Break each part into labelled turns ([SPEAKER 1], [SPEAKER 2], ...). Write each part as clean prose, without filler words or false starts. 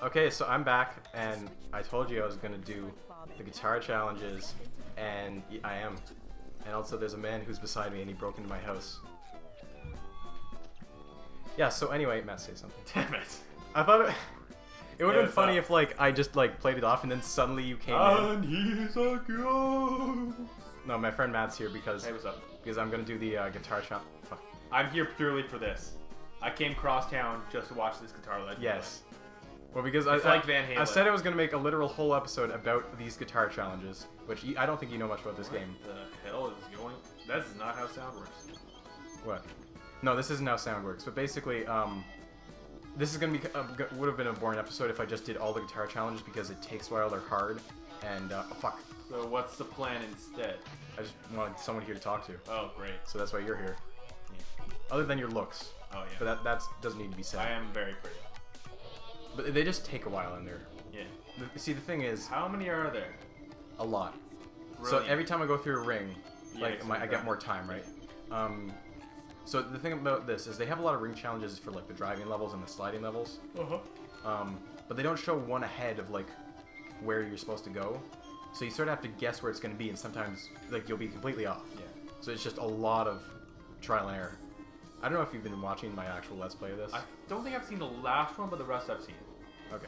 [SPEAKER 1] Okay, so I'm back, and I told you I was gonna do the guitar challenges, and I am. And also, there's a man who's beside me, and he broke into my house. Yeah. So anyway, Matt, say something.
[SPEAKER 2] Damn it!
[SPEAKER 1] I thought it would have been funny if like I just like played it off, and then suddenly you came in.
[SPEAKER 2] And he's a ghost.
[SPEAKER 1] No, my friend Matt's here because
[SPEAKER 2] Hey, what's up?
[SPEAKER 1] Because I'm gonna do the guitar challenge. Fuck.
[SPEAKER 2] I'm here purely for this. I came cross town just to watch this guitar legend.
[SPEAKER 1] Yes. Well, because
[SPEAKER 2] It's like Van Halen.
[SPEAKER 1] I said I was gonna make a literal whole episode about these guitar challenges, which I don't think you know much about this game.
[SPEAKER 2] What the hell is going? This is not how sound works.
[SPEAKER 1] What? No, this isn't how sound works. But basically, this is gonna be would have been a boring episode if I just did all the guitar challenges because it takes a while. They're hard, and oh, fuck.
[SPEAKER 2] So what's the plan instead?
[SPEAKER 1] I just wanted someone here to talk to,
[SPEAKER 2] Oh, great.
[SPEAKER 1] so that's why you're here.
[SPEAKER 2] Yeah.
[SPEAKER 1] Other than your looks,
[SPEAKER 2] Oh, yeah.
[SPEAKER 1] but that doesn't need to be said.
[SPEAKER 2] I am very pretty.
[SPEAKER 1] But they just take a while in there.
[SPEAKER 2] Yeah.
[SPEAKER 1] See, the thing is,
[SPEAKER 2] How many are there?
[SPEAKER 1] a lot. So
[SPEAKER 2] Brilliant.
[SPEAKER 1] every time I go through a ring,
[SPEAKER 2] Yeah,
[SPEAKER 1] like I get more time, right? So the thing about this is they have a lot of ring challenges for like the driving levels and the sliding levels. But they don't show one ahead of like where you're supposed to go. So you sort of have to guess where it's going to be, and sometimes like you'll be completely off.
[SPEAKER 2] Yeah.
[SPEAKER 1] So it's just a lot of trial and error. I don't know if you've been watching my actual Let's Play of this.
[SPEAKER 2] I don't think I've seen the last one, but the rest I've seen.
[SPEAKER 1] Okay.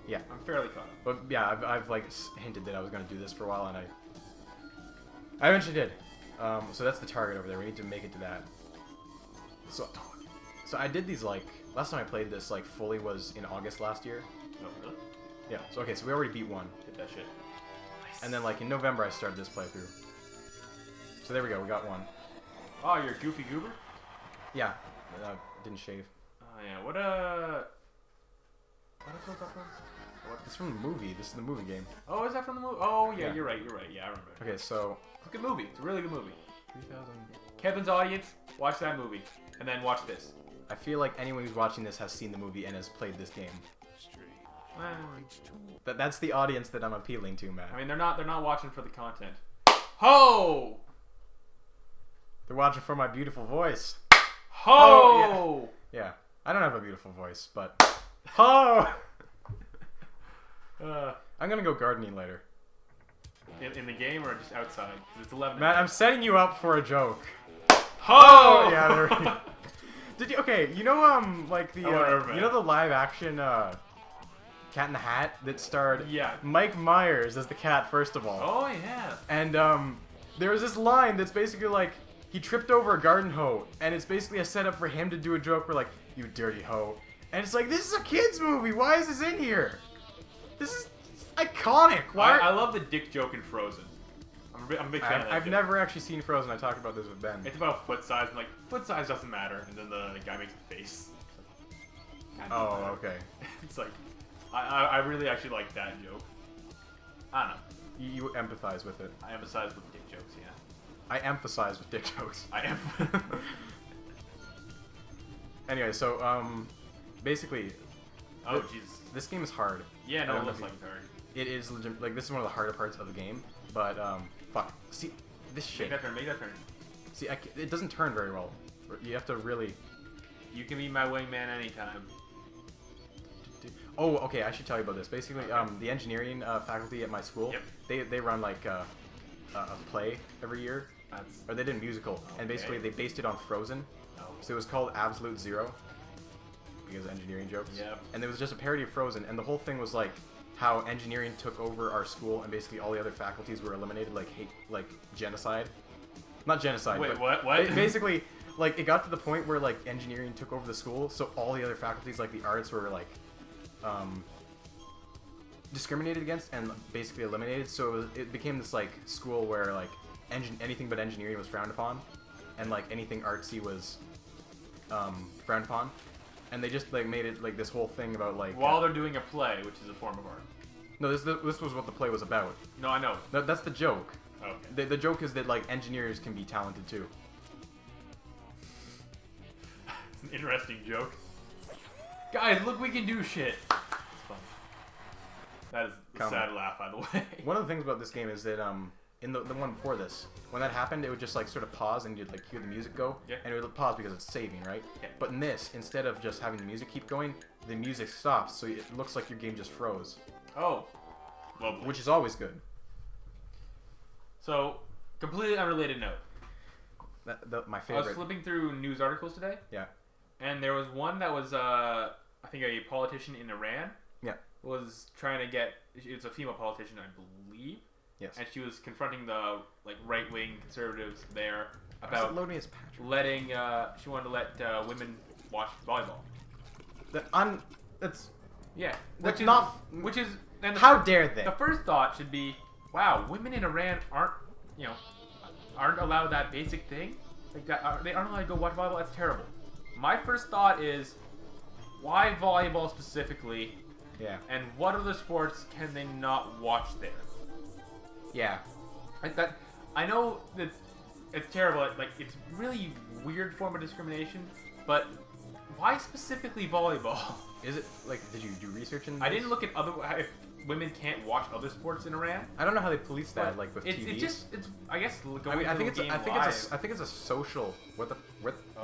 [SPEAKER 1] Yeah.
[SPEAKER 2] I'm fairly caught up.
[SPEAKER 1] But yeah, I've like hinted that I was going to do this for a while, and I eventually did. So that's the target over there. We need to make it to that. So I did these like last time I played this like fully was in August last year.
[SPEAKER 2] No, really?
[SPEAKER 1] Yeah. So okay, so we already beat one,
[SPEAKER 2] Did that shit. Nice.
[SPEAKER 1] and then like in November I started this playthrough. So there we go. We got one.
[SPEAKER 2] Oh, you're a goofy goober?
[SPEAKER 1] Yeah. Didn't shave.
[SPEAKER 2] Oh, yeah. What episode is that from?
[SPEAKER 1] It's from the movie. This is the movie game.
[SPEAKER 2] Oh, is that from the movie? Oh, yeah,
[SPEAKER 1] Yeah.
[SPEAKER 2] You're right. Yeah, I remember.
[SPEAKER 1] Okay, so
[SPEAKER 2] It's a good movie. It's a really good movie.
[SPEAKER 1] 3000.
[SPEAKER 2] Kevin's audience, watch that movie. And then watch this.
[SPEAKER 1] I feel like anyone who's watching this has seen the movie and has played this game. That's the audience that I'm appealing to, Matt.
[SPEAKER 2] I mean, they're not watching for the content. Ho!
[SPEAKER 1] They're watching for my beautiful voice.
[SPEAKER 2] Ho!
[SPEAKER 1] Oh, Yeah, I don't have a beautiful voice, but ho! I'm gonna go gardening later.
[SPEAKER 2] In the game or just outside? 'Cause it's 11.
[SPEAKER 1] Matt, I'm setting you up for a joke.
[SPEAKER 2] Ho!
[SPEAKER 1] Yeah, there we go. Did you? Okay, you know like the
[SPEAKER 2] whatever,
[SPEAKER 1] you know the live action Cat in the Hat that starred
[SPEAKER 2] Yeah.
[SPEAKER 1] Mike Myers as the cat first of all.
[SPEAKER 2] Oh, yeah.
[SPEAKER 1] And there was this line that's basically like he tripped over a garden hoe, and it's basically a setup for him to do a joke where like, "You dirty hoe," and it's like, this is a kids movie. Why is this in here? This is iconic. Why?
[SPEAKER 2] I love the dick joke in Frozen. I'm a big fan of that
[SPEAKER 1] I've
[SPEAKER 2] joke.
[SPEAKER 1] never actually seen Frozen. I talked about this with Ben.
[SPEAKER 2] It's about foot size, and like, foot size doesn't matter. And then the guy makes a face. God,
[SPEAKER 1] Oh, okay.
[SPEAKER 2] It's like, I really actually like that joke. I don't know.
[SPEAKER 1] You empathize with it.
[SPEAKER 2] I emphasize with dick jokes, yeah.
[SPEAKER 1] I emphasize with dick jokes.
[SPEAKER 2] I am.
[SPEAKER 1] Anyway, so basically,
[SPEAKER 2] Oh, Jesus.
[SPEAKER 1] this game is hard.
[SPEAKER 2] Yeah,
[SPEAKER 1] I
[SPEAKER 2] no,
[SPEAKER 1] don't
[SPEAKER 2] it
[SPEAKER 1] know
[SPEAKER 2] looks
[SPEAKER 1] if
[SPEAKER 2] like it's hard.
[SPEAKER 1] It is legit. Like this is one of the harder parts of the game. But fuck. See this shit.
[SPEAKER 2] Make that turn.
[SPEAKER 1] See, it doesn't turn very well. You have to really.
[SPEAKER 2] You can be my wingman anytime.
[SPEAKER 1] Oh, okay. I should tell you about this. Basically, the engineering faculty at my school,
[SPEAKER 2] Yep.
[SPEAKER 1] they run like a play every year,
[SPEAKER 2] That's...
[SPEAKER 1] or they did a musical, and basically they based it on Frozen.
[SPEAKER 2] Oh.
[SPEAKER 1] So it was called Absolute Zero because of engineering jokes.
[SPEAKER 2] Yep.
[SPEAKER 1] And it was just a parody of Frozen, and the whole thing was like how engineering took over our school, and basically all the other faculties were eliminated, like genocide. Not genocide.
[SPEAKER 2] Wait,
[SPEAKER 1] but
[SPEAKER 2] what? What?
[SPEAKER 1] Basically, like it got to the point where like engineering took over the school, so all the other faculties, like the arts, were like discriminated against and basically eliminated. So it became this like school where like anything but engineering was frowned upon, and like anything artsy was frowned upon. And they just like made it like this whole thing about like
[SPEAKER 2] While they're doing a play, which is a form of art.
[SPEAKER 1] no, this was what the play was about.
[SPEAKER 2] No, I know.
[SPEAKER 1] That's the joke.
[SPEAKER 2] Okay.
[SPEAKER 1] The joke is that like engineers can be talented too.
[SPEAKER 2] It's an interesting joke. Guys, look, we can do shit. It's funny. That is a
[SPEAKER 1] Comment.
[SPEAKER 2] sad laugh, by the way.
[SPEAKER 1] One of the things about this game is that in the one before this, when that happened, it would just like sort of pause and you'd like hear the music go,
[SPEAKER 2] Yeah.
[SPEAKER 1] and it would pause because it's saving, right?
[SPEAKER 2] Yeah.
[SPEAKER 1] But in this, instead of just having the music keep going, the music stops, so it looks like your game just froze.
[SPEAKER 2] Oh, lovely.
[SPEAKER 1] Which is always good.
[SPEAKER 2] So, completely unrelated note.
[SPEAKER 1] My
[SPEAKER 2] I
[SPEAKER 1] favorite.
[SPEAKER 2] was flipping through news articles today.
[SPEAKER 1] Yeah.
[SPEAKER 2] And there was one that was, I think, a politician in Iran.
[SPEAKER 1] Yeah.
[SPEAKER 2] Was trying to get. It's a female politician, I believe.
[SPEAKER 1] Yes.
[SPEAKER 2] And she was confronting the right-wing conservatives there about
[SPEAKER 1] loading as Patrick?
[SPEAKER 2] letting. She wanted to let women watch volleyball.
[SPEAKER 1] That's
[SPEAKER 2] Yeah.
[SPEAKER 1] That's
[SPEAKER 2] Which is
[SPEAKER 1] not.
[SPEAKER 2] Which is. And
[SPEAKER 1] How dare they?
[SPEAKER 2] The first thought should be, wow, women in Iran aren't allowed that basic thing. Like that, they aren't allowed to go watch volleyball. That's terrible. My first thought is, why volleyball specifically?
[SPEAKER 1] Yeah.
[SPEAKER 2] And what other sports can they not watch there?
[SPEAKER 1] Yeah.
[SPEAKER 2] I know that it's terrible. Like it's really weird form of discrimination, but why specifically volleyball?
[SPEAKER 1] Is it like? Did you do research in this?
[SPEAKER 2] I didn't look at other if women can't watch other sports in Iran.
[SPEAKER 1] I don't know how they police that, like with TVs.
[SPEAKER 2] It's I guess going
[SPEAKER 1] I mean, I think
[SPEAKER 2] to a
[SPEAKER 1] it's
[SPEAKER 2] game
[SPEAKER 1] I think it's a social.
[SPEAKER 2] Oh,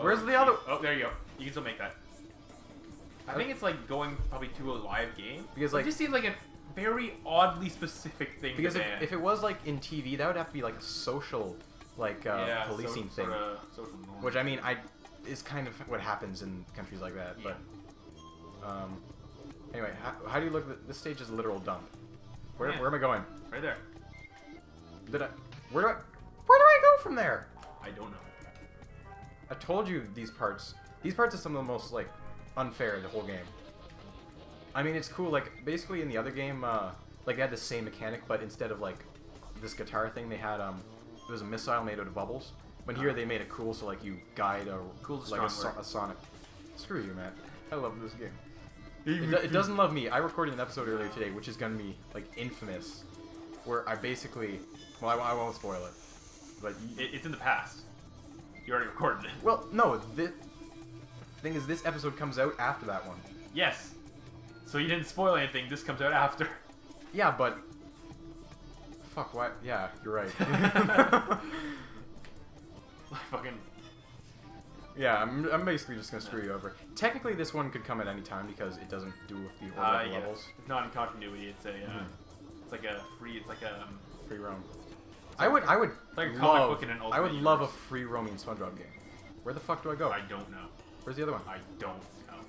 [SPEAKER 1] Where's the other?
[SPEAKER 2] Oh, there you go. You can still make that. I think it's like going probably to a live game.
[SPEAKER 1] Because
[SPEAKER 2] it just seems like a very oddly specific thing.
[SPEAKER 1] Because
[SPEAKER 2] to ban.
[SPEAKER 1] if it was like in TV, that would have to be like a social, policing thing.
[SPEAKER 2] Social norm.
[SPEAKER 1] Which I mean, is kind of what happens in countries like that.
[SPEAKER 2] Yeah.
[SPEAKER 1] But anyway, how do you look? This stage is a literal dump. Where
[SPEAKER 2] Man.
[SPEAKER 1] am I going?
[SPEAKER 2] Right there.
[SPEAKER 1] Where do I go from there?
[SPEAKER 2] I don't know.
[SPEAKER 1] I told you these parts. These parts are some of the most like unfair in the whole game. I mean, it's cool. Like basically in the other game, like they had the same mechanic, but instead of like this guitar thing, they had it was a missile made out of bubbles. But here they made it cool, so like you guide a sonic. Screw you, man. I love this game. It doesn't love me. I recorded an episode earlier today, which is gonna be like infamous, where I basically, well, I won't spoil it, but
[SPEAKER 2] It's in the past. You already recorded it.
[SPEAKER 1] well, no. The thing is, this episode comes out after that one.
[SPEAKER 2] Yes. So you didn't spoil anything. This comes out after.
[SPEAKER 1] Yeah, but fuck. Why? Yeah, you're right.
[SPEAKER 2] Fucking.
[SPEAKER 1] Yeah, I'm basically just gonna screw you over. Technically, this one could come at any time because it doesn't do with the order of the levels.
[SPEAKER 2] It's not in continuity. It's a. It's like a free. It's like a.
[SPEAKER 1] Free roam. I would
[SPEAKER 2] like a comic book in an
[SPEAKER 1] I would
[SPEAKER 2] alternate
[SPEAKER 1] love a
[SPEAKER 2] universe.
[SPEAKER 1] free roaming Spongebob game. Where the fuck do I go?
[SPEAKER 2] I don't know.
[SPEAKER 1] Where's the other one?
[SPEAKER 2] I don't know.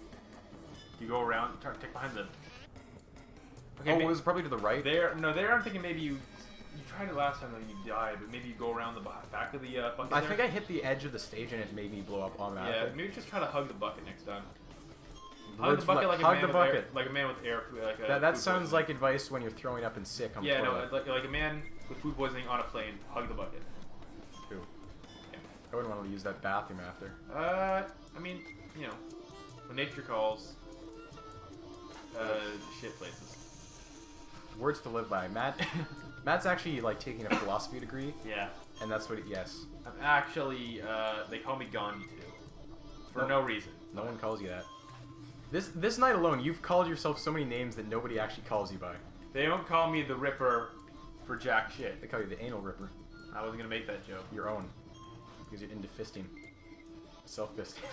[SPEAKER 2] You go around, take behind the.
[SPEAKER 1] Okay, it was probably to the right.
[SPEAKER 2] There, I'm thinking maybe you tried it last time and you died, but maybe you go around the back of the bucket.
[SPEAKER 1] I think I hit the edge of the stage and it made me blow up automatically.
[SPEAKER 2] Yeah, maybe just try to hug the bucket next time.
[SPEAKER 1] Hug the bucket
[SPEAKER 2] like a man with air.
[SPEAKER 1] That sounds like advice when you're throwing up and sick on the toilet.
[SPEAKER 2] no, like a man with food poisoning on a plane. Hug the bucket.
[SPEAKER 1] True.
[SPEAKER 2] Yeah.
[SPEAKER 1] I wouldn't want to use that bathroom after.
[SPEAKER 2] I mean, when nature calls, shit places.
[SPEAKER 1] Words to live by. Matt's actually like taking a philosophy degree.
[SPEAKER 2] Yeah.
[SPEAKER 1] And that's what yes.
[SPEAKER 2] I'm actually, they call me Gandhi too. For no reason.
[SPEAKER 1] No one calls you that. This night alone, you've called yourself so many names that nobody actually calls you by.
[SPEAKER 2] They don't call me the Ripper for jack shit.
[SPEAKER 1] They call you the anal ripper.
[SPEAKER 2] I wasn't gonna make that joke.
[SPEAKER 1] Your own. Because you're into fisting. Self-fisting.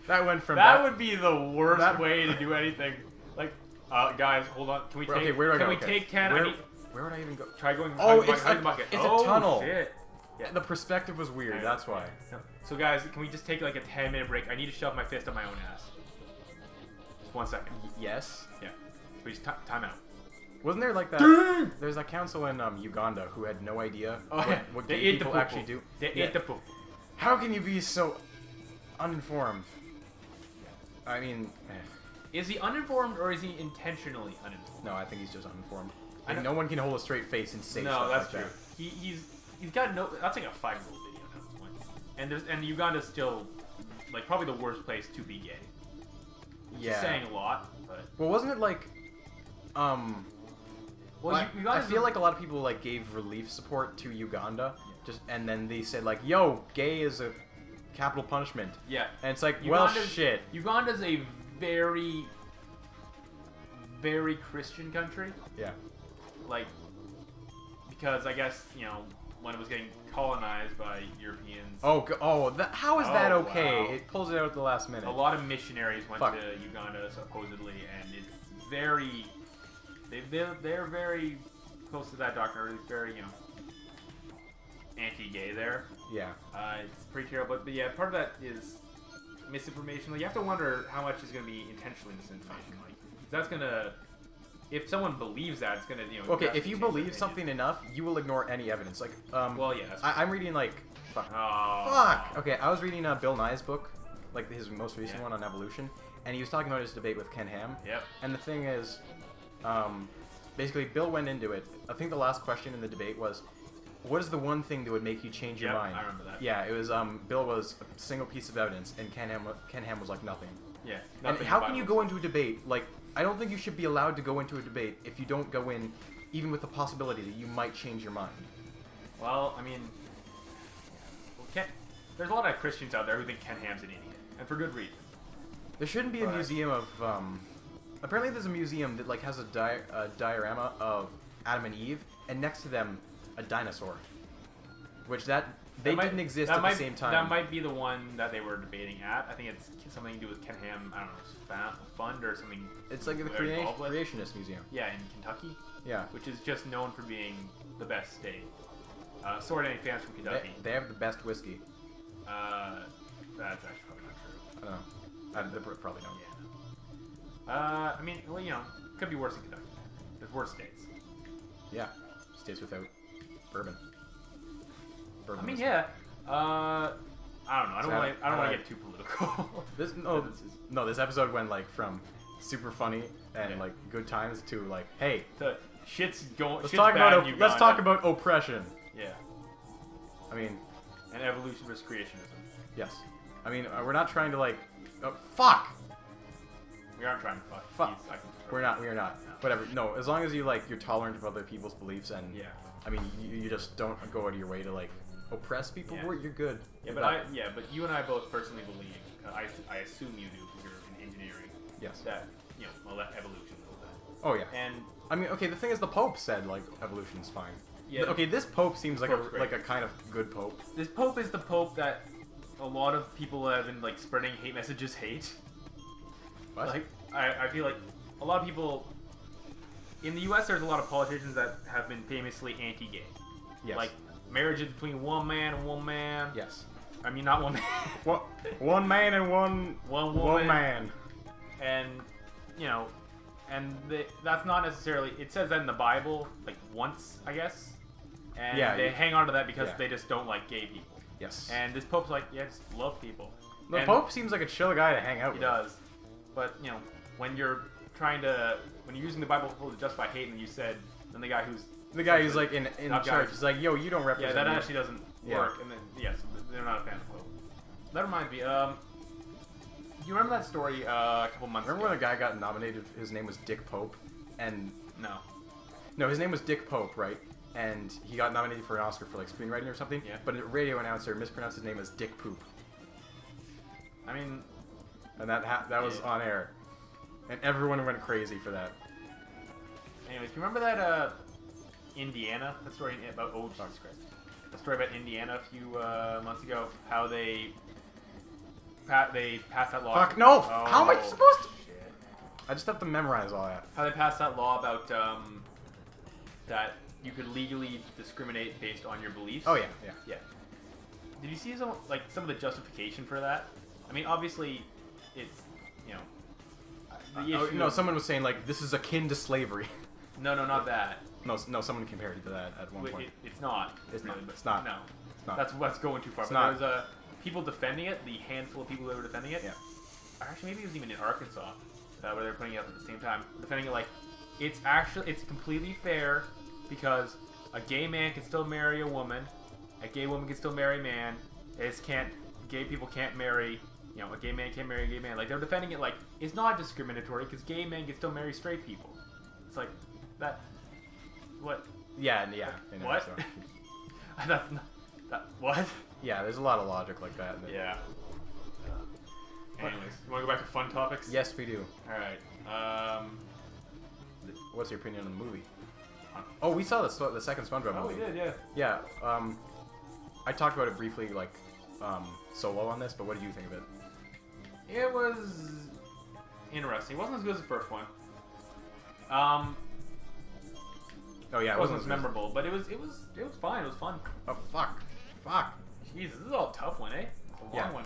[SPEAKER 1] That went from
[SPEAKER 2] that would be the worst way to do anything. Like, guys, hold on. Can we take?
[SPEAKER 1] Okay, where do I go?
[SPEAKER 2] Can we take 10?
[SPEAKER 1] Where would I even go?
[SPEAKER 2] Try going.
[SPEAKER 1] Oh,
[SPEAKER 2] behind the bucket.
[SPEAKER 1] It's a tunnel.
[SPEAKER 2] Shit.
[SPEAKER 1] Yeah, the perspective was weird. That's why.
[SPEAKER 2] So guys, can we just take like a 10-minute break? I need to shove my fist up my own ass. Just 1 second.
[SPEAKER 1] Yes.
[SPEAKER 2] Yeah. Please time out.
[SPEAKER 1] Wasn't there like that? There's a council in Uganda who had no idea what gay people actually do.
[SPEAKER 2] They ate the poop.
[SPEAKER 1] How can you be so uninformed? I mean,
[SPEAKER 2] is he uninformed or is he intentionally uninformed?
[SPEAKER 1] No, I think he's just uninformed. Like, no one can hold a straight face and say stuff
[SPEAKER 2] no, that's
[SPEAKER 1] like
[SPEAKER 2] true.
[SPEAKER 1] that.
[SPEAKER 2] He's got no. That's like a 5-year-old video at this point. And Uganda's still like probably the worst place to be gay.
[SPEAKER 1] Yeah.
[SPEAKER 2] Saying a lot, but.
[SPEAKER 1] Well, wasn't it like, Well, I feel like a lot of people like gave relief support to Uganda, and then they said like, "Yo, gay is a capital punishment."
[SPEAKER 2] Yeah.
[SPEAKER 1] And it's like, well, shit.
[SPEAKER 2] Uganda's a very, very Christian country.
[SPEAKER 1] Yeah.
[SPEAKER 2] Like, because I guess when it was getting colonized by Europeans.
[SPEAKER 1] How is that okay?
[SPEAKER 2] Wow.
[SPEAKER 1] It pulls it out at the last minute.
[SPEAKER 2] A lot of missionaries went to Uganda, supposedly, and it's very... They're very close to that doctrine, it's very, anti-gay there.
[SPEAKER 1] Yeah.
[SPEAKER 2] It's pretty terrible, but yeah, part of that is misinformation. Like, you have to wonder how much is going to be intentionally misinformation. Like, that's going to... If someone believes that, it's going to,
[SPEAKER 1] Okay, if you believe something enough, you will ignore any evidence. Like,
[SPEAKER 2] well, yeah, that's
[SPEAKER 1] I'm reading, like... Fuck. Okay, I was reading Bill Nye's book, like his most recent one on evolution, and he was talking about his debate with Ken Ham.
[SPEAKER 2] Yep.
[SPEAKER 1] And the thing is, basically, Bill went into it. I think the last question in the debate was, what is the one thing that would make you change your mind?
[SPEAKER 2] I remember that.
[SPEAKER 1] Yeah, it was, Bill was a single piece of evidence, and Ken Ham was like nothing.
[SPEAKER 2] Yeah.
[SPEAKER 1] And how can you go into a debate, like, I don't think you should be allowed to go into a debate if you don't go in even with the possibility that you might change your mind.
[SPEAKER 2] Well, I mean, there's a lot of Christians out there who think Ken Ham's an idiot, and for good reason.
[SPEAKER 1] There shouldn't be a museum of, apparently there's a museum that, like, has a diorama of Adam and Eve, and next to them, a dinosaur. Which didn't exist at the same time.
[SPEAKER 2] That might be the one that they were debating at. I think it's something to do with Ken Ham, I don't know, fund or something.
[SPEAKER 1] It's like the Creationist Museum.
[SPEAKER 2] Yeah, in Kentucky.
[SPEAKER 1] Yeah.
[SPEAKER 2] Which is just known for being the best state. Sorry to any fans from Kentucky.
[SPEAKER 1] They have the best whiskey.
[SPEAKER 2] That's actually probably not true.
[SPEAKER 1] I don't know. They probably don't.
[SPEAKER 2] Yeah. I mean, well, could be worse in Kentucky. There's worse states.
[SPEAKER 1] Yeah. States without bourbon.
[SPEAKER 2] I mean, yeah. I don't know. I don't want to get too political.
[SPEAKER 1] This episode went like from super funny and like good times to like, hey,
[SPEAKER 2] shit's going.
[SPEAKER 1] Let's talk about oppression.
[SPEAKER 2] Yeah.
[SPEAKER 1] I mean,
[SPEAKER 2] and evolution versus creationism.
[SPEAKER 1] Yes. I mean, we're not trying to like. Fuck.
[SPEAKER 2] We aren't trying to fuck.
[SPEAKER 1] Fuck. We are not. No. Whatever. No. As long as you're tolerant of other people's beliefs and.
[SPEAKER 2] Yeah.
[SPEAKER 1] I mean, you just don't go out of your way to like oppress people.
[SPEAKER 2] Yeah.
[SPEAKER 1] You're good.
[SPEAKER 2] Yeah, but you and I both personally believe. I assume you do because you're in engineering.
[SPEAKER 1] Yes.
[SPEAKER 2] That evolution and all that.
[SPEAKER 1] Oh yeah.
[SPEAKER 2] And
[SPEAKER 1] I mean, okay. The thing is, the Pope said like evolution's fine.
[SPEAKER 2] Yeah.
[SPEAKER 1] Okay, this Pope seems like a kind of good Pope.
[SPEAKER 2] This Pope is the Pope that a lot of people that have been like spreading hate messages hate.
[SPEAKER 1] What?
[SPEAKER 2] Like I feel like a lot of people in the U.S. there's a lot of politicians that have been famously anti-gay.
[SPEAKER 1] Yes.
[SPEAKER 2] Like marriages between one man and one man.
[SPEAKER 1] Yes.
[SPEAKER 2] I mean, not one man.
[SPEAKER 1] What? One man and one
[SPEAKER 2] woman.
[SPEAKER 1] One man.
[SPEAKER 2] And that's not necessarily. It says that in the Bible, like once, I guess. And they hang on to that because they just don't like gay people.
[SPEAKER 1] Yes.
[SPEAKER 2] And this Pope's like, just love people.
[SPEAKER 1] The Pope seems like a chill guy to hang out with.
[SPEAKER 2] He does. But, when you're using the Bible to justify hate, and you said, then the guy who's
[SPEAKER 1] like in charge is like, yo, you don't represent.
[SPEAKER 2] Yeah, that actually doesn't work. And then, yes, they're not a fan of Pope. That reminds me, you remember that story a couple months ago?
[SPEAKER 1] Remember when a guy got nominated, his name was Dick Pope? And... No, his name was Dick Pope, right? And he got nominated for an Oscar for, like, screenwriting or something.
[SPEAKER 2] Yeah.
[SPEAKER 1] But a radio announcer mispronounced his name as Dick Poop.
[SPEAKER 2] I mean...
[SPEAKER 1] And that was on air. And everyone went crazy for that.
[SPEAKER 2] Anyways, do you remember that, Indiana? That story about... Oh, Jesus Christ. The story about Indiana a few months ago. How they passed that law.
[SPEAKER 1] Fuck no!
[SPEAKER 2] Oh,
[SPEAKER 1] how am I supposed to?
[SPEAKER 2] Shit.
[SPEAKER 1] I just have to memorize all that.
[SPEAKER 2] How they passed that law about that you could legally discriminate based on your beliefs.
[SPEAKER 1] Oh yeah.
[SPEAKER 2] Did you see some of the justification for that? I mean, obviously, it's the issue.
[SPEAKER 1] Someone was saying like this is akin to slavery.
[SPEAKER 2] No, not that.
[SPEAKER 1] No, someone compared it to that at one point.
[SPEAKER 2] It's not.
[SPEAKER 1] It's
[SPEAKER 2] really,
[SPEAKER 1] not. It's not.
[SPEAKER 2] No.
[SPEAKER 1] It's not.
[SPEAKER 2] That's going too far.
[SPEAKER 1] It's
[SPEAKER 2] but
[SPEAKER 1] not.
[SPEAKER 2] There was people defending it. The handful of people that were defending it.
[SPEAKER 1] Yeah.
[SPEAKER 2] Actually, maybe it was even in Arkansas, where they were putting it up at the same time, defending it like it's completely fair because a gay man can still marry a woman, a gay woman can still marry a man. Gay people can't marry. A gay man can't marry a gay man. Like they're defending it like it's not discriminatory because gay men can still marry straight people. It's like that. What?
[SPEAKER 1] Yeah.
[SPEAKER 2] What?
[SPEAKER 1] So.
[SPEAKER 2] That's not. That what?
[SPEAKER 1] Yeah, there's a lot of logic like that.
[SPEAKER 2] Yeah. Anyways, you want to go back to fun topics?
[SPEAKER 1] Yes, we do.
[SPEAKER 2] All right.
[SPEAKER 1] What's your opinion on the movie?
[SPEAKER 2] one?
[SPEAKER 1] Oh, we saw the second SpongeBob
[SPEAKER 2] Oh,
[SPEAKER 1] movie.
[SPEAKER 2] we did, yeah.
[SPEAKER 1] Yeah. I talked about it briefly, like, solo on this, but what did you think of it?
[SPEAKER 2] It was interesting. It wasn't as good as the first one.
[SPEAKER 1] Oh yeah,
[SPEAKER 2] It wasn't as
[SPEAKER 1] good.
[SPEAKER 2] memorable, but it was fine. It was fun.
[SPEAKER 1] Oh fuck.
[SPEAKER 2] Jeez, this is all a tough one, eh? It's a long
[SPEAKER 1] Yeah.
[SPEAKER 2] one.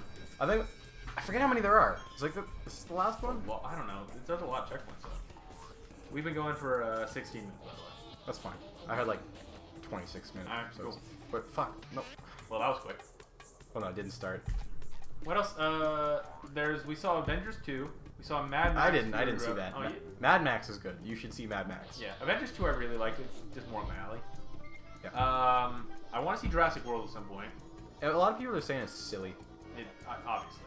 [SPEAKER 1] I forget how many there are. It's like this is the last one.
[SPEAKER 2] Well, I don't know. There's a lot of checkpoints. So. We've been going for 16 minutes, by the way.
[SPEAKER 1] That's fine. I had like 26 minutes.
[SPEAKER 2] Alright, cool.
[SPEAKER 1] But fuck, no.
[SPEAKER 2] Well, that was quick.
[SPEAKER 1] Oh no, it didn't start.
[SPEAKER 2] What else? We saw Avengers 2. We saw Mad Max.
[SPEAKER 1] I didn't see that.
[SPEAKER 2] Oh, yeah.
[SPEAKER 1] Mad Max is good. You should see Mad Max.
[SPEAKER 2] Yeah, Avengers 2 I really liked. It's just more up my alley.
[SPEAKER 1] Yeah.
[SPEAKER 2] I want to see Jurassic World at some point.
[SPEAKER 1] A lot of people are saying it's silly.
[SPEAKER 2] Obviously.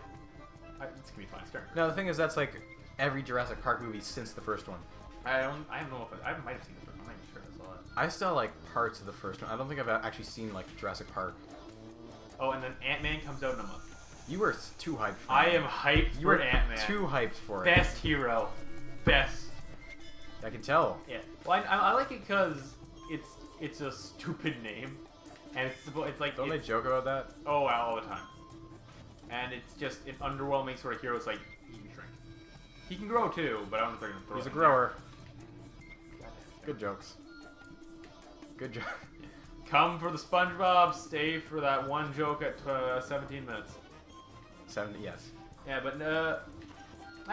[SPEAKER 2] It's gonna be fun. Start.
[SPEAKER 1] No, the thing is that's like every Jurassic Park movie since the first one.
[SPEAKER 2] I don't know if I might have seen it, but I'm not even sure I saw it.
[SPEAKER 1] I still like parts of the first one. I don't think I've actually seen like Jurassic Park.
[SPEAKER 2] Oh, and then Ant-Man comes out in a month.
[SPEAKER 1] You were too hyped for
[SPEAKER 2] I
[SPEAKER 1] it.
[SPEAKER 2] am hyped
[SPEAKER 1] You were
[SPEAKER 2] for Ant-Man.
[SPEAKER 1] too hyped for it.
[SPEAKER 2] Best hero. Best.
[SPEAKER 1] I can tell.
[SPEAKER 2] Yeah. Well, I like it because it's a stupid name, and it's like
[SPEAKER 1] Don't they joke about that?
[SPEAKER 2] Oh wow, all the time. And it's just an underwhelming sort of hero. It's like he can shrink. He can grow too, but I don't know if they're gonna throw.
[SPEAKER 1] He's a
[SPEAKER 2] him
[SPEAKER 1] grower.
[SPEAKER 2] there.
[SPEAKER 1] Good jokes. Good joke.
[SPEAKER 2] Come for the SpongeBob, stay for that one joke at 17 minutes.
[SPEAKER 1] 70, yes.
[SPEAKER 2] Yeah, but I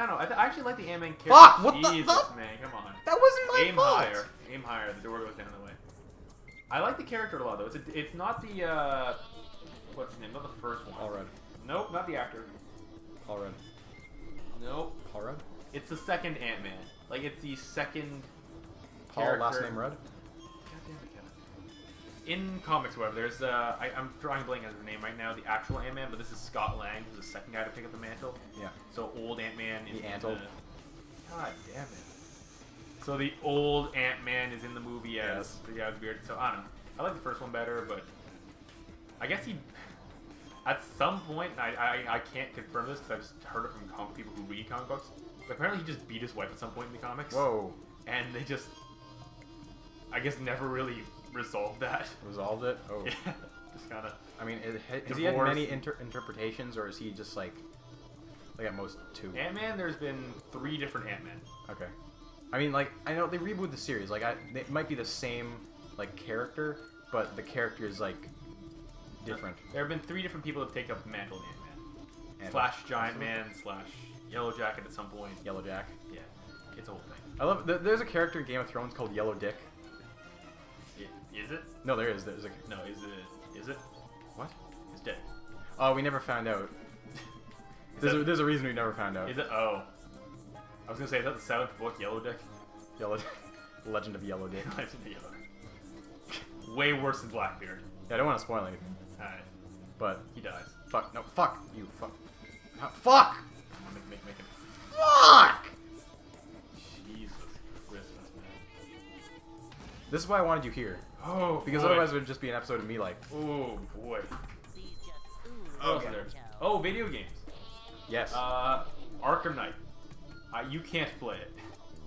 [SPEAKER 2] don't know. I actually like the Ant-Man character.
[SPEAKER 1] Fuck! What
[SPEAKER 2] Jesus,
[SPEAKER 1] the?
[SPEAKER 2] man, come on.
[SPEAKER 1] That wasn't my
[SPEAKER 2] Aim
[SPEAKER 1] fault.
[SPEAKER 2] higher. Aim higher. The door goes down the way. I like the character a lot, though. It's not the what's his name? Not the first one.
[SPEAKER 1] All red.
[SPEAKER 2] Nope, not the actor.
[SPEAKER 1] All red.
[SPEAKER 2] Nope.
[SPEAKER 1] All red.
[SPEAKER 2] It's the second Ant-Man. Like it's the second.
[SPEAKER 1] Paul,
[SPEAKER 2] character.
[SPEAKER 1] last name Red.
[SPEAKER 2] God damn it, Kevin. In comics, whatever, there's I'm drawing a blank on his name right now. The actual Ant-Man, but this is Scott Lang, who's the second guy to pick up the mantle.
[SPEAKER 1] Yeah.
[SPEAKER 2] So old Ant-Man is
[SPEAKER 1] The Antle.
[SPEAKER 2] God damn it. So the old Ant-Man is in the movie as the guy with the beard. So I don't know. I like the first one better, but I guess he. At some point, I can't confirm this because I've just heard it from people who read comic books. But apparently, he just beat his wife at some point in the comics.
[SPEAKER 1] Whoa.
[SPEAKER 2] And they just, I guess, never really resolved that.
[SPEAKER 1] Resolved it? Oh.
[SPEAKER 2] Yeah, just kind of.
[SPEAKER 1] I mean, has he had many interpretations, or is he just like at most 2?
[SPEAKER 2] Ant-Man, there's been 3 different Ant-Man.
[SPEAKER 1] Okay. I mean, like, I know they rebooted the series. Like, it might be the same, like, character, but the character is, like, different.
[SPEAKER 2] There have been 3 different people that take up the mantle of Ant-Man. / Giant Man / Yellow Jacket at some point.
[SPEAKER 1] Yellow Jack.
[SPEAKER 2] Yeah, it's a whole thing.
[SPEAKER 1] I love. There's a character in Game of Thrones called Yellow Dick.
[SPEAKER 2] Is it?
[SPEAKER 1] No, there is. There's a.
[SPEAKER 2] No, is it?
[SPEAKER 1] What?
[SPEAKER 2] It's dead.
[SPEAKER 1] Oh, we never found out. There's a reason we never found out.
[SPEAKER 2] Is it? Oh. I was gonna say, is that the 7th book, Yellow Dick?
[SPEAKER 1] Yellow Dick. Legend of Yellow Dick.
[SPEAKER 2] Legend of Yellow. Way worse than Blackbeard.
[SPEAKER 1] Yeah, I don't want to spoil anything.
[SPEAKER 2] Alright.
[SPEAKER 1] But
[SPEAKER 2] He dies.
[SPEAKER 1] fuck no, fuck you, fuck. Fuck!
[SPEAKER 2] Make it.
[SPEAKER 1] Fuck!
[SPEAKER 2] Jesus Christmas, man.
[SPEAKER 1] This is why I wanted you here.
[SPEAKER 2] Oh,
[SPEAKER 1] Because
[SPEAKER 2] boy.
[SPEAKER 1] otherwise it would just be an episode of me like.
[SPEAKER 2] Oh boy.
[SPEAKER 1] Okay.
[SPEAKER 2] What else is there? Oh, video games.
[SPEAKER 1] Yes.
[SPEAKER 2] Arkham Knight. You can't play it.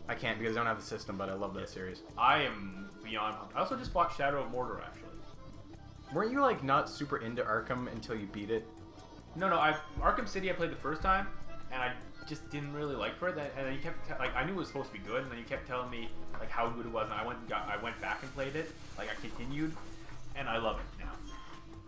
[SPEAKER 1] I can't because I don't have the system, but I love that series.
[SPEAKER 2] I am beyond pumped. I also just bought Shadow of Mordor, actually.
[SPEAKER 1] Weren't you like not super into Arkham until you beat it?
[SPEAKER 2] No, Arkham City I played the first time, and I just didn't really like for it. And then you kept I knew it was supposed to be good, and then you kept telling me like how good it was, and I went back and played it. Like I continued, and I love it now.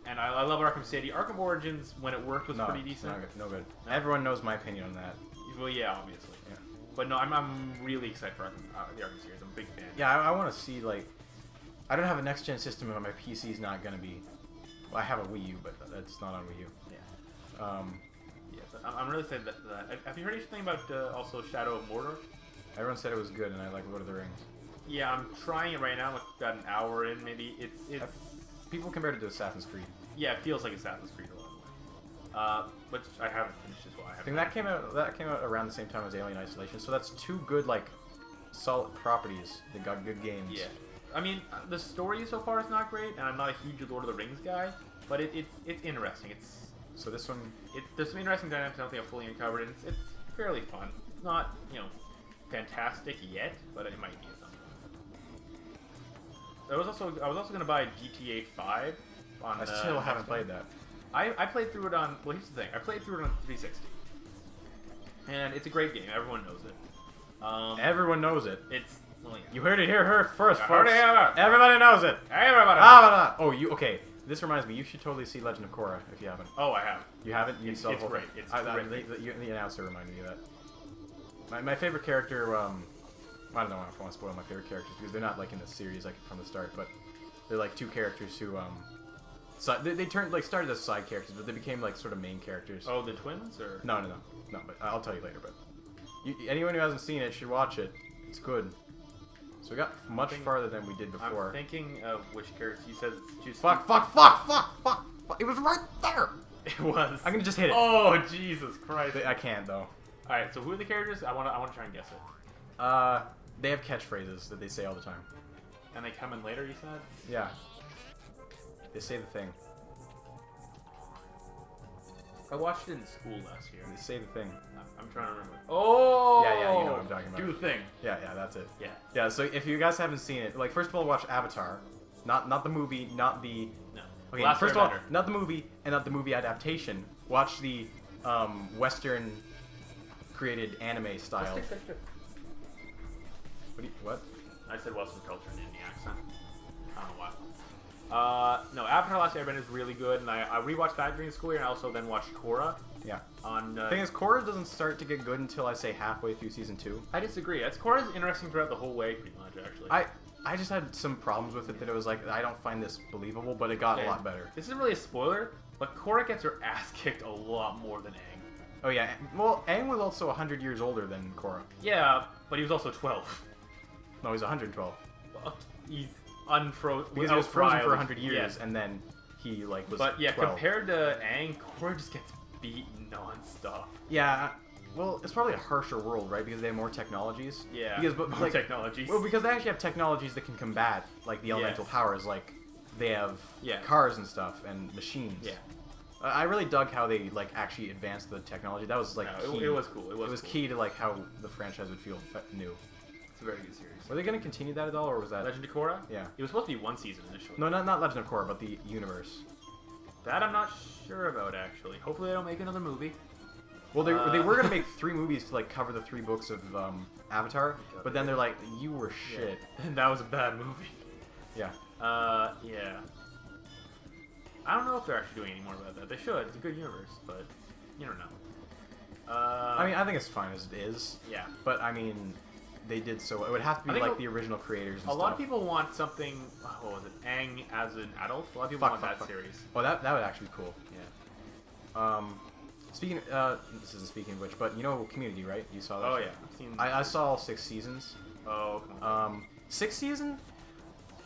[SPEAKER 2] And I love Arkham City. Arkham Origins, when it worked, was pretty decent.
[SPEAKER 1] No good. No. Everyone knows my opinion on that.
[SPEAKER 2] Well, yeah, obviously.
[SPEAKER 1] Yeah.
[SPEAKER 2] But no, I'm really excited for the Arkham series. I'm a big fan.
[SPEAKER 1] Yeah, I want to see like. I don't have a next gen system, and my PC's not gonna be. Well, I have a Wii U, but that's not on Wii U.
[SPEAKER 2] Yeah. Yeah, but I'm really excited that. Have you heard anything about also Shadow of Mordor?
[SPEAKER 1] Everyone said it was good, and I like Lord of the Rings.
[SPEAKER 2] Yeah, I'm trying it right now. I've got an hour in, maybe. It's
[SPEAKER 1] People compared it to Assassin's Creed.
[SPEAKER 2] yeah, it feels like Assassin's Creed a lot. Which I haven't finished as well.
[SPEAKER 1] I think that came out around the same time as Alien Isolation, so that's 2 good like solid properties that got good games.
[SPEAKER 2] Yeah. I mean, the story so far is not great, and I'm not a huge Lord of the Rings guy, but it's interesting.
[SPEAKER 1] So this one,
[SPEAKER 2] there's some interesting dynamics I don't think I've fully uncovered, and it's fairly fun. It's not fantastic yet, but it might be something. I was also gonna buy GTA 5 on.
[SPEAKER 1] I still haven't played that.
[SPEAKER 2] I played through it on. Well, here's the thing. I played through it on 360, and it's a great game. Everyone knows it.
[SPEAKER 1] Everyone knows it.
[SPEAKER 2] It's. Well, yeah.
[SPEAKER 1] You heard it here first,
[SPEAKER 2] I
[SPEAKER 1] folks.
[SPEAKER 2] heard it here.
[SPEAKER 1] Everybody knows it.
[SPEAKER 2] Everybody.
[SPEAKER 1] Oh, you okay? This reminds me. You should totally see Legend of Korra if you haven't.
[SPEAKER 2] Oh, I have.
[SPEAKER 1] You haven't? You saw the
[SPEAKER 2] It's
[SPEAKER 1] whole
[SPEAKER 2] great.
[SPEAKER 1] thing?
[SPEAKER 2] It's terrific.
[SPEAKER 1] The announcer reminded me of that. My favorite character. I don't know if I want to spoil my favorite characters because they're not like in the series like from the start, but they're like two characters who they turned like started as side characters, but they became like sort of main characters.
[SPEAKER 2] Oh, the twins or?
[SPEAKER 1] No. But I'll tell you later. But anyone who hasn't seen it should watch it. It's good. So we got much farther than we did before.
[SPEAKER 2] I'm thinking of which character you said.
[SPEAKER 1] Fuck! It was right there.
[SPEAKER 2] It was.
[SPEAKER 1] I'm gonna just hit it.
[SPEAKER 2] Oh Jesus Christ!
[SPEAKER 1] I can't though.
[SPEAKER 2] All right. So who are the characters? I want to try and guess it.
[SPEAKER 1] They have catchphrases that they say all the time.
[SPEAKER 2] And they come in later, you said?
[SPEAKER 1] Yeah. They say the thing.
[SPEAKER 2] I watched it in school last year.
[SPEAKER 1] They say the thing.
[SPEAKER 2] I'm trying to remember. Oh!
[SPEAKER 1] Yeah, you know what I'm talking about.
[SPEAKER 2] Do the thing.
[SPEAKER 1] Yeah, that's it.
[SPEAKER 2] Yeah.
[SPEAKER 1] Yeah, so if you guys haven't seen it, like, first of all, watch Avatar. Not the movie, not the...
[SPEAKER 2] No.
[SPEAKER 1] Okay,
[SPEAKER 2] Last
[SPEAKER 1] first of all,
[SPEAKER 2] Airbender.
[SPEAKER 1] not the movie, and not the movie adaptation. Watch the, Western created anime style. What?
[SPEAKER 2] I said Western culture in Indian accent. I don't know why. No, Avatar Last Airbender is really good, and I rewatched that during school year, and I also then watched Korra.
[SPEAKER 1] Yeah.
[SPEAKER 2] On.
[SPEAKER 1] The thing is, Korra doesn't start to get good until I say halfway through season 2.
[SPEAKER 2] I disagree. Korra's interesting throughout the whole way, pretty much, actually.
[SPEAKER 1] I just had some problems with it that it was like, I don't find this believable, but it got a lot better.
[SPEAKER 2] This isn't really a spoiler, but Korra gets her ass kicked a lot more than Aang.
[SPEAKER 1] Oh yeah, well, Aang was also 100 years older than Korra.
[SPEAKER 2] Yeah, but he was also 12.
[SPEAKER 1] No, he's 112.
[SPEAKER 2] Well, he's unfrozen.
[SPEAKER 1] Because he was frozen for 100 years, and then he, like, was
[SPEAKER 2] But yeah,
[SPEAKER 1] 12.
[SPEAKER 2] compared to Aang, Korra just gets beaten non-stop.
[SPEAKER 1] Yeah, well, it's probably a harsher world, right? Because they have more technologies.
[SPEAKER 2] Yeah,
[SPEAKER 1] because,
[SPEAKER 2] more
[SPEAKER 1] like,
[SPEAKER 2] technologies.
[SPEAKER 1] Well, because they actually have technologies that can combat, like, the elemental powers. Like, they have cars and stuff, and machines.
[SPEAKER 2] Yeah.
[SPEAKER 1] I really dug how they, like, actually advanced the technology. That was, like, key.
[SPEAKER 2] It was cool. It was
[SPEAKER 1] key to, like, how the franchise would feel new.
[SPEAKER 2] It's a very good series.
[SPEAKER 1] Were they going to continue that at all, or was that...
[SPEAKER 2] Legend of Korra?
[SPEAKER 1] Yeah.
[SPEAKER 2] It was supposed to be one season initially.
[SPEAKER 1] No, not Legend of Korra, but the universe.
[SPEAKER 2] That I'm not sure about, actually. Hopefully they don't make another movie.
[SPEAKER 1] Well, they were going to make 3 movies to, like, cover the 3 books of Avatar, but then they're like, you were shit.
[SPEAKER 2] And that was a bad movie.
[SPEAKER 1] Yeah.
[SPEAKER 2] Yeah. I don't know if they're actually doing any more about that. They should. It's a good universe, but you don't know.
[SPEAKER 1] I mean, I think it's fine as it is.
[SPEAKER 2] Yeah.
[SPEAKER 1] But, I mean, they did so... It would have to be, like, the original creators and stuff.
[SPEAKER 2] A lot of people want something... What was it? Aang as an adult? A lot of people want that series.
[SPEAKER 1] Oh, that would actually be cool.
[SPEAKER 2] Yeah.
[SPEAKER 1] Speaking... this isn't speaking of which, but you know Community, right? You saw that?
[SPEAKER 2] Oh,
[SPEAKER 1] show?
[SPEAKER 2] yeah. I've seen
[SPEAKER 1] I saw all 6 seasons.
[SPEAKER 2] Oh, come on.
[SPEAKER 1] 6th season...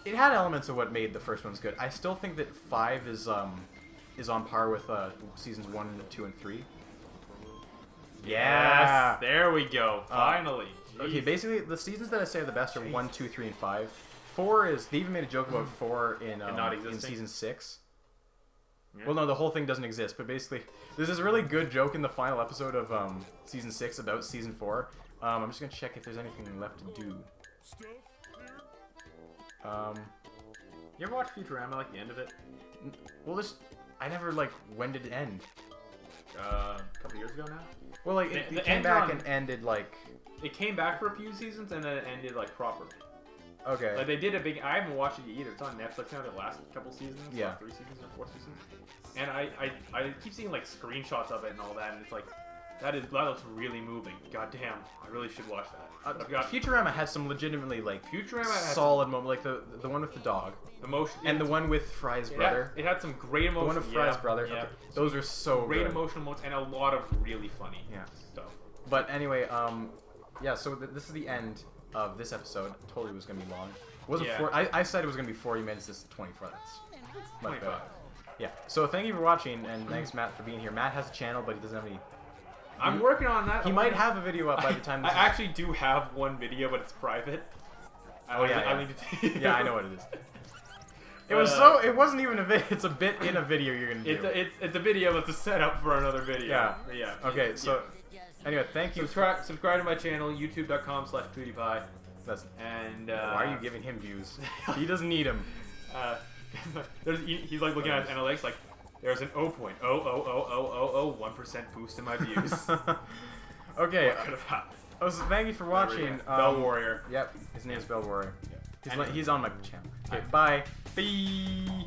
[SPEAKER 1] It had elements of what made the first ones good. I still think that 5 is on par with seasons 1, 2, and 3.
[SPEAKER 2] Yeah, there we go. Finally.
[SPEAKER 1] Okay, basically the seasons that I say are the best are 1, 2, 3, and 5. 4 is they even made a joke about 4 in season 6. Yeah. Well, no, the whole thing doesn't exist. But basically, there's this really good joke in the final episode of season 6 about season 4. I'm just gonna check if there's anything left to do.
[SPEAKER 2] You ever watch Futurama, like the end of it?
[SPEAKER 1] Well, I never, like, when did it end?
[SPEAKER 2] A couple years ago now?
[SPEAKER 1] Well, like, it came back and ended, like...
[SPEAKER 2] It came back for a few seasons, and then it ended, like, properly.
[SPEAKER 1] Okay.
[SPEAKER 2] Like, they did a big... I haven't watched it either. It's on Netflix now, the last couple seasons.
[SPEAKER 1] Yeah.
[SPEAKER 2] Like 3 seasons or 4 seasons. And I keep seeing, like, screenshots of it and all that, and it's like... That looks really moving. God damn, I really should watch that.
[SPEAKER 1] Futurama had some legitimately, like,
[SPEAKER 2] Futurama
[SPEAKER 1] solid moments, like the one with the dog.
[SPEAKER 2] And
[SPEAKER 1] the one with Fry's brother.
[SPEAKER 2] It had some great emotion.
[SPEAKER 1] The one with Fry's brother.
[SPEAKER 2] Yeah.
[SPEAKER 1] Okay. Those are so
[SPEAKER 2] great
[SPEAKER 1] good.
[SPEAKER 2] Emotional moments and a lot of really funny stuff.
[SPEAKER 1] But anyway, yeah, so this is the end of this episode. I told you it was going to be long. It wasn't I said it was going to be 40 minutes. This is 24. That's
[SPEAKER 2] 25.
[SPEAKER 1] Yeah. So thank you for watching, and thanks, Matt, for being here. Matt has a channel, but he doesn't have any...
[SPEAKER 2] I'm working on that.
[SPEAKER 1] He might have a video up by the time this
[SPEAKER 2] I actually do have one video, but it's private. I need to
[SPEAKER 1] yeah, I know what it is. It wasn't even a video. It's a bit in a video you're gonna do.
[SPEAKER 2] It's a video that's a setup for another video.
[SPEAKER 1] Yeah.
[SPEAKER 2] But yeah.
[SPEAKER 1] Okay. So, anyway, thank you.
[SPEAKER 2] Subscribe to my channel, youtube.com/PewDiePie.
[SPEAKER 1] That's.
[SPEAKER 2] And
[SPEAKER 1] Why are you giving him views? He doesn't need them.
[SPEAKER 2] He's like looking at his analytics like there's an 0.0000001% boost in my views.
[SPEAKER 1] Okay.
[SPEAKER 2] What could have happened?
[SPEAKER 1] Oh, so thank you for watching.
[SPEAKER 2] Bell Warrior.
[SPEAKER 1] Yep, his name's Bell Warrior.
[SPEAKER 2] Yeah.
[SPEAKER 1] He's on my channel. Okay, bye.
[SPEAKER 2] Bye.